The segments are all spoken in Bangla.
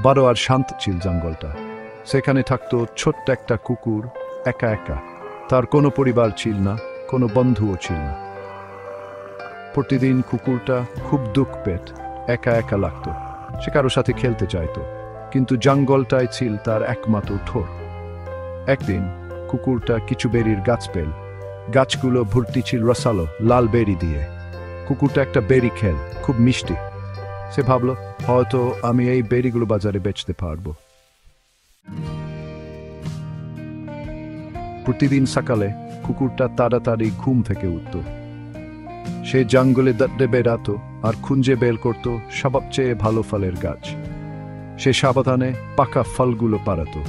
বড় আর শান্ত ছিল জঙ্গলটা। সেখানে থাকতো ছোট্ট একটা কুকুর, একা একা। তার কোনো পরিবার ছিল না, কোনো বন্ধুও ছিল না। প্রতিদিন কুকুরটা খুব দুঃখ পেত, একা একা লাগতো। সে কারো সাথে খেলতে চাইতো, কিন্তু জঙ্গলটাই ছিল তার একমাত্র ঠোঁট। একদিন কুকুরটা কিছু বেরির গাছ পেল। গাছগুলো ভর্তি ছিল রসালো লাল বেরি দিয়ে। কুকুরটা একটা বেরি খেল, খুব মিষ্টি। সে ভাবল, হয়তো আমি এই বেরিগুলো বাজারে বেচতে পারবো। প্রতিদিন সকালে কুকুরটা তাড়াতাড়ি ঘুম থেকে উঠত। সে জঙ্গলে দাঁড়ে বেড়াতো আর খুঁজে বের করত সবচেয়ে ভালো ফলের গাছ। সে সাবধানে পাকা ফলগুলো পাড়াতো,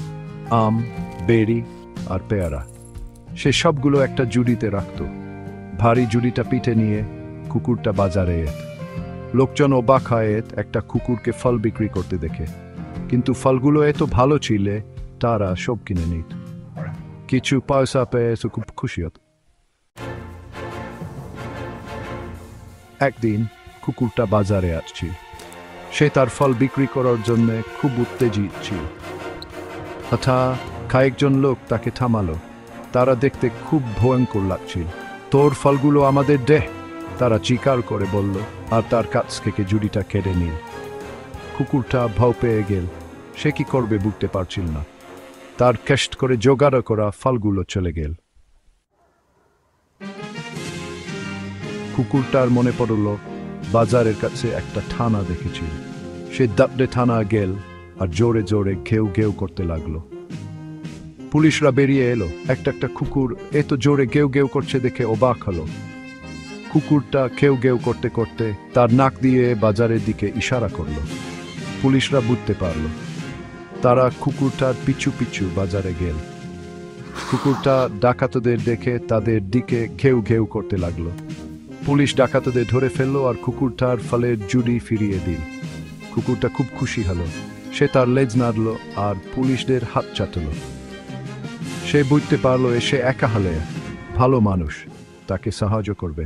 আম, বেরি আর পেয়ারা। সে সবগুলো একটা ঝুড়িতে রাখত। ভারী ঝুড়িটা পিঠে নিয়ে কুকুরটা বাজারে এত। লোকজন অবাক হয় একটা কুকুরকে ফল বিক্রি করতে দেখে, কিন্তু ফলগুলো এত ভালো ছিল তারা সব কিনে নিত। কিছু পয়সা পেয়ে সে খুব খুশি হত। একদিন কুকুরটা বাজারে আসছিল। সে তার ফল বিক্রি করার জন্য খুব উত্তেজিত ছিল। হঠাৎ কয়েকজন লোক তাকে থামালো। তারা দেখতে খুব ভয়ঙ্কর লাগছিল। তোর ফলগুলো আমাদের দে, তারা চিৎকার করে বলল, আর তার কাছ থেকে ঝুড়িটা কেড়ে নিল। কুকুরটা ভয় পেয়ে গেল। সে কি করবে বুঝতে পারছিল না। তার কষ্ট করে জোগাড় করা ফলগুলো চলে গেল। কুকুরটার মনে পড়ল বাজারের কাছে একটা থানা দেখেছিল। সে দাঁড়ে থানা গেল আর জোরে জোরে ঘেউ ঘেউ করতে লাগলো। পুলিশরা বেরিয়ে এলো। একটা একটা কুকুর এত জোরে ঘেউ ঘেউ করছে দেখে অবাক হলো। কুকুরটা ঘেউ ঘেউ করতে করতে তার নাক দিয়ে বাজারের দিকে ইশারা করলো। পুলিশরা বুঝতে পারল। তারা কুকুরটার পিছু পিছু বাজারে গেল। কুকুরটা ডাকাতদের দেখে তাদের দিকে ঘেউ ঘেউ করতে লাগলো। পুলিশ ডাকাতদের ধরে ফেললো আর কুকুরটার ফলের ঝুড়ি ফিরিয়ে দিল। কুকুরটা খুব খুশি হলো। সে তার লেজ নাড়ল আর পুলিশদের হাত চাটল। সে বুঝতে পারলো সে একা হলে ভালো মানুষ তাকে সাহায্য করবে।